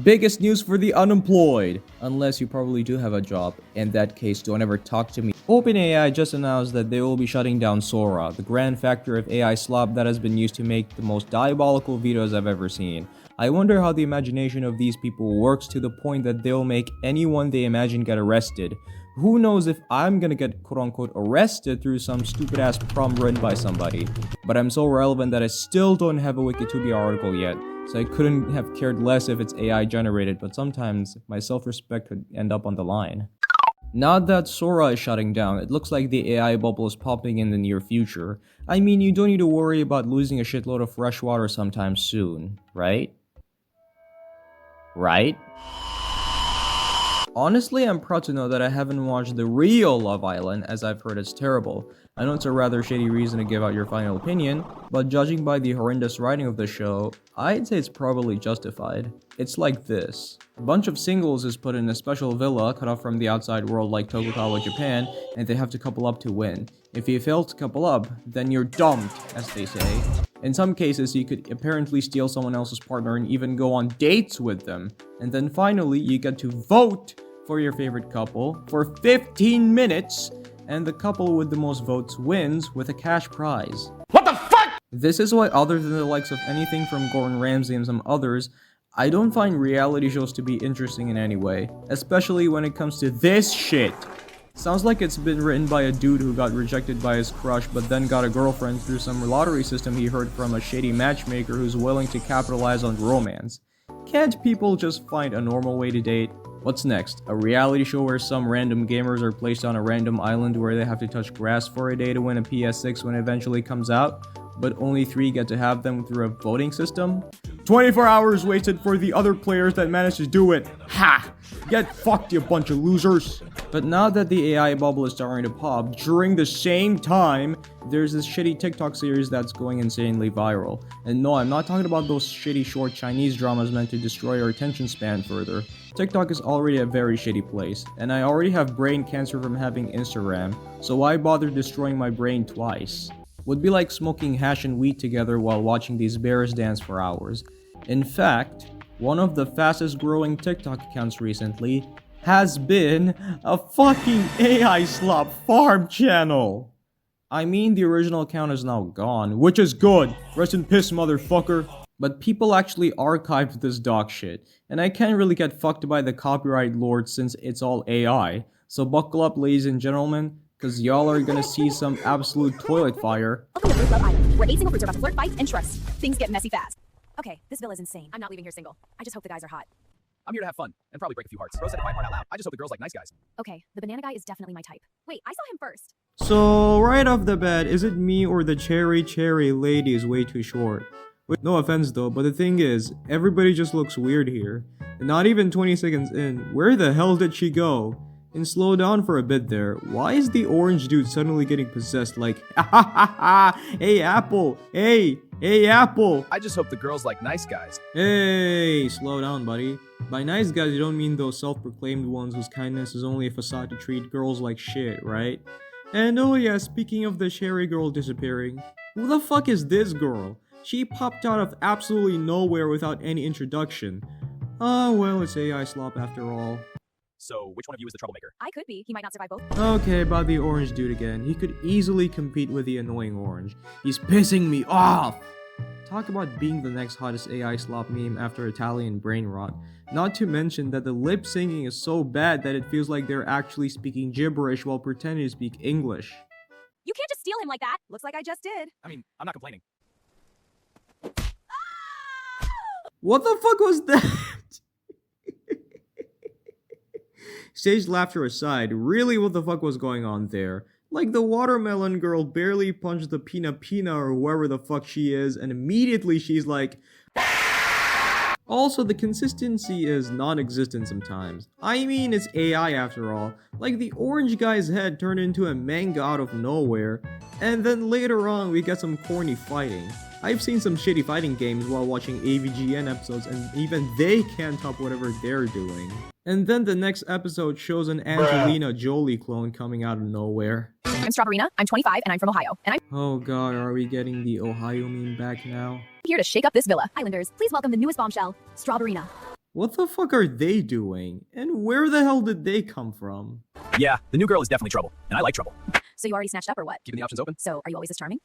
Biggest news for the unemployed. Unless you probably do have a job. In that case, don't ever talk to me. OpenAI just announced that they will be shutting down Sora, the grand factor of AI slop that has been used to make the most diabolical videos I've ever seen. I wonder how the imagination of these people works to the point that they'll make anyone they imagine get arrested. Who knows if I'm gonna get quote-unquote arrested through some stupid-ass prompt written by somebody. But I'm so relevant that I still don't have a Wikituber article yet, so I couldn't have cared less if it's AI generated, but sometimes my self-respect could end up on the line. Now that Sora is shutting down, it looks like the AI bubble is popping in the near future. I mean, you don't need to worry about losing a shitload of fresh water sometime soon, right? Right? Honestly, I'm proud to know that I haven't watched the real Love Island, as I've heard it's terrible. I know it's a rather shady reason to give out your final opinion, but judging by the horrendous writing of the show, I'd say it's probably justified. It's like this. A bunch of singles is put in a special villa cut off from the outside world like Tokugawa, Japan, and they have to couple up to win. If you fail to couple up, then you're dumped, as they say. In some cases, you could apparently steal someone else's partner and even go on dates with them. And then finally, you get to vote for your favorite couple for 15 minutes, and the couple with the most votes wins with a cash prize. What the fuck? This is why, other than the likes of anything from Gordon Ramsay and some others, I don't find reality shows to be interesting in any way, especially when it comes to this shit. Sounds like it's been written by a dude who got rejected by his crush but then got a girlfriend through some lottery system he heard from a shady matchmaker who's willing to capitalize on romance. Can't people just find a normal way to date? What's next? A reality show where some random gamers are placed on a random island where they have to touch grass for a day to win a PS6 when it eventually comes out, but only 3 get to have them through a voting system? 24 hours wasted for the other players that managed to do it. Ha! Get fucked, you bunch of losers! But now that the AI bubble is starting to pop, during the same time, there's this shitty TikTok series that's going insanely viral. And no, I'm not talking about those shitty short Chinese dramas meant to destroy our attention span further. TikTok is already a very shitty place, and I already have brain cancer from having Instagram, so why bother destroying my brain twice? Would be like smoking hash and weed together while watching these bears dance for hours. In fact, one of the fastest growing TikTok accounts recently has been a fucking AI slop farm channel. I mean, the original account is now gone, which is good. Rest in piss, motherfucker. But people actually archived this dog shit, and I can't really get fucked by the copyright lords since it's all AI. So buckle up, ladies and gentlemen, cause y'all are gonna see some absolute toilet fire. Welcome to Love Island, where 8 single fruits are about to flirt, fight, and trust. Things get messy fast. Okay, this villa's insane. I'm not leaving here single. I just hope the guys are hot. I'm here to have fun, and probably break a few hearts. Bro said my part out loud. I just hope the girls like nice guys. Okay, the banana guy is definitely my type. Wait, I saw him first. So, right off the bat, is it me or the cherry lady is way too short? Wait, no offense though, but the thing is, everybody just looks weird here. And not even 20 seconds in, where the hell did she go? And slow down for a bit there, why is the orange dude suddenly getting possessed like, hey Apple, hey Apple. I just hope the girls like nice guys. Hey, slow down buddy. By nice guys you don't mean those self-proclaimed ones whose kindness is only a facade to treat girls like shit, right? And oh yeah, speaking of the cherry girl disappearing, who the fuck is this girl? She popped out of absolutely nowhere without any introduction. Oh well, it's AI slop after all. So, which one of you is the troublemaker? I could be. He might not survive both. Okay, about the orange dude again. He could easily compete with the annoying orange. He's pissing me off! Talk about being the next hottest AI slop meme after Italian brain rot. Not to mention that the lip syncing is so bad that it feels like they're actually speaking gibberish while pretending to speak English. You can't just steal him like that. Looks like I just did. I mean, I'm not complaining. What the fuck was that? Stage laughter aside, really what the fuck was going on there? Like the watermelon girl barely punched the Pina or whoever the fuck she is, and immediately she's like... Also, the consistency is non-existent sometimes. I mean, it's AI after all. Like the orange guy's head turned into a manga out of nowhere, and then later on we get some corny fighting. I've seen some shitty fighting games while watching AVGN episodes, and even they can't top whatever they're doing. And then the next episode shows an Angelina Jolie clone coming out of nowhere. I'm Strawberryna, I'm 25, and I'm from Ohio. And I'm Oh god, are we getting the Ohio meme back now? here to shake up this villa. Islanders, please welcome the newest bombshell, Strawberryna. What the fuck are they doing? And where the hell did they come from? Yeah, the new girl is definitely trouble, and I like trouble. So you already snatched up or what? Keeping the options open? So are you always this charming?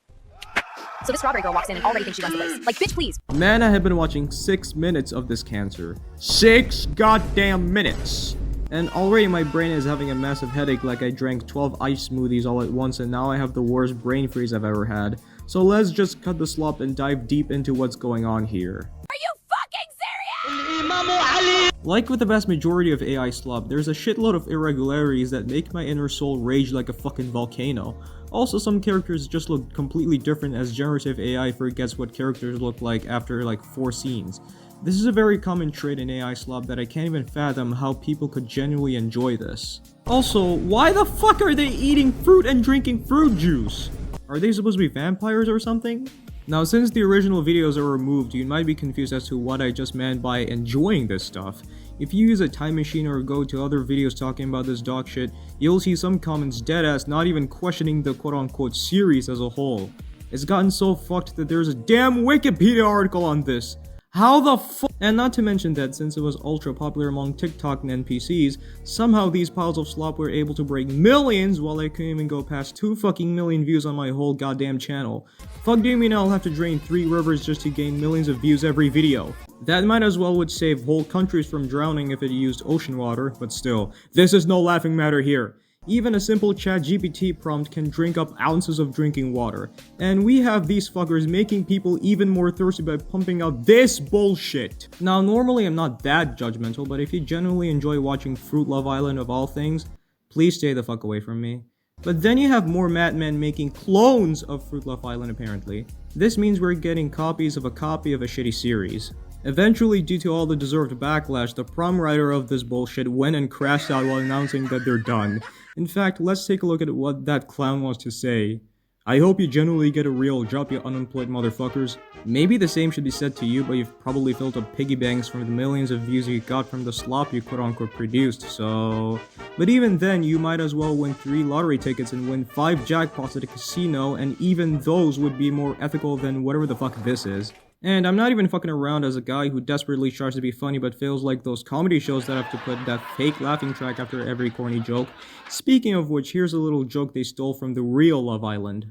So this strawberry girl walks in and already thinks she runs the place. Like, bitch, please. Man, I have been watching 6 minutes of this cancer. 6 goddamn minutes! And already my brain is having a massive headache like I drank 12 ice smoothies all at once and now I have the worst brain freeze I've ever had. So let's just cut the slop and dive deep into what's going on here. Are you fucking serious? Like with the vast majority of AI slop, there's a shitload of irregularities that make my inner soul rage like a fucking volcano. Also, some characters just look completely different as generative AI forgets what characters look like after like 4 scenes. This is a very common trait in AI slop that I can't even fathom how people could genuinely enjoy this. Also, why the fuck are they eating fruit and drinking fruit juice? Are they supposed to be vampires or something? Now, since the original videos are removed, you might be confused as to what I just meant by enjoying this stuff. If you use a time machine or go to other videos talking about this dog shit, you'll see some comments deadass not even questioning the quote-unquote series as a whole. It's gotten so fucked that there's a damn Wikipedia article on this. How the fuck? And not to mention that since it was ultra popular among TikTok and NPCs, somehow these piles of slop were able to break millions while I couldn't even go past 2 fucking million views on my whole goddamn channel. Fuck do you mean I'll have to drain 3 rivers just to gain millions of views every video? That might as well would save whole countries from drowning if it used ocean water, but still, this is no laughing matter here. Even a simple ChatGPT prompt can drink up ounces of drinking water. And we have these fuckers making people even more thirsty by pumping out this bullshit. Now, normally I'm not that judgmental, but if you genuinely enjoy watching Fruit Love Island of all things, please stay the fuck away from me. But then you have more madmen making clones of Fruit Love Island apparently. This means we're getting copies of a copy of a shitty series. Eventually, due to all the deserved backlash, the prom writer of this bullshit went and crashed out while announcing that they're done. In fact, let's take a look at what that clown wants to say. I hope you genuinely get a real job, you unemployed motherfuckers. Maybe the same should be said to you, but you've probably filled up piggy banks from the millions of views you got from the slop you quote-unquote produced, so... But even then, you might as well win 3 lottery tickets and win 5 jackpots at a casino, and even those would be more ethical than whatever the fuck this is. And I'm not even fucking around as a guy who desperately tries to be funny but feels like those comedy shows that have to put that fake laughing track after every corny joke. Speaking of which, here's a little joke they stole from the real Love Island.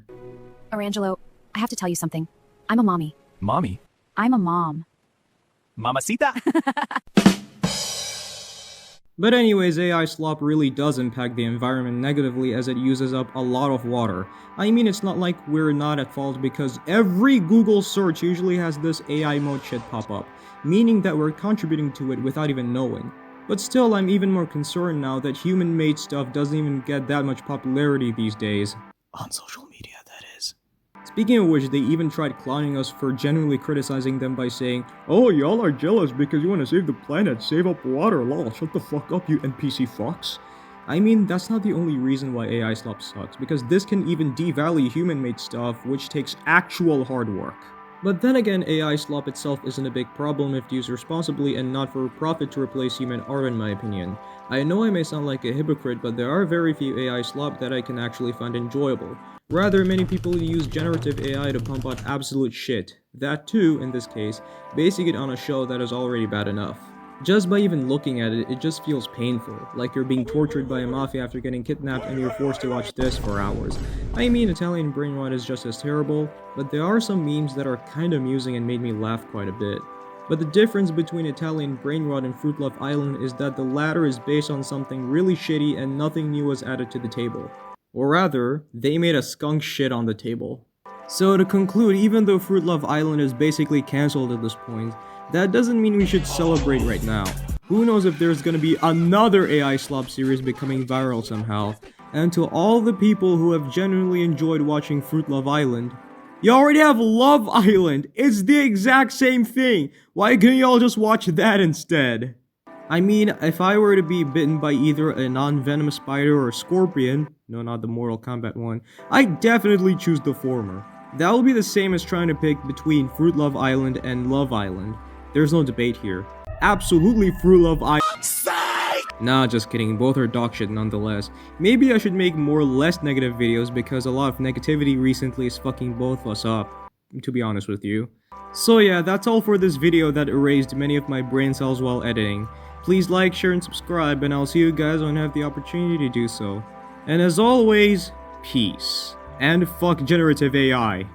Arangelo, I have to tell you something. I'm a mommy. Mommy? I'm a mom. Mamacita? But anyways, AI slop really does impact the environment negatively as it uses up a lot of water. I mean, it's not like we're not at fault because every Google search usually has this AI mode shit pop up, meaning that we're contributing to it without even knowing. But still, I'm even more concerned now that human-made stuff doesn't even get that much popularity these days. On social media, that is. Speaking of which, they even tried clowning us for genuinely criticizing them by saying, "Oh, y'all are jealous because you want to save the planet, save up water, lol, shut the fuck up, you NPC fucks." I mean, that's not the only reason why AI slop sucks, because this can even devalue human-made stuff, which takes actual hard work. But then again, AI slop itself isn't a big problem if used responsibly and not for profit to replace human art in my opinion. I know I may sound like a hypocrite, but there are very few AI slop that I can actually find enjoyable. Rather, many people use generative AI to pump out absolute shit. That too, in this case, basing it on a show that is already bad enough. Just by even looking at it, it just feels painful, like you're being tortured by a mafia after getting kidnapped and you're forced to watch this for hours. I mean, Italian brain rot is just as terrible, but there are some memes that are kinda amusing and made me laugh quite a bit. But the difference between Italian brain rot and Fruit Love Island is that the latter is based on something really shitty and nothing new was added to the table. Or rather, they made a skunk shit on the table. So to conclude, even though Fruit Love Island is basically cancelled at this point, that doesn't mean we should celebrate right now. Who knows if there's gonna be another AI slop series becoming viral somehow. And to all the people who have genuinely enjoyed watching Fruit Love Island, you already have Love Island! It's the exact same thing! Why couldn't y'all just watch that instead? I mean, if I were to be bitten by either a non-venomous spider or a scorpion, no, not the Mortal Kombat one, I'd definitely choose the former. That would be the same as trying to pick between Fruit Love Island and Love Island. There's no debate here. Absolutely Fruit Love Island. Nah, just kidding, both are dog shit nonetheless. Maybe I should make more less negative videos because a lot of negativity recently is fucking both of us up. to be honest with you. So yeah, that's all for this video that erased many of my brain cells while editing. Please like, share, and subscribe, and I'll see you guys when I have the opportunity to do so. And as always, peace. And fuck generative AI.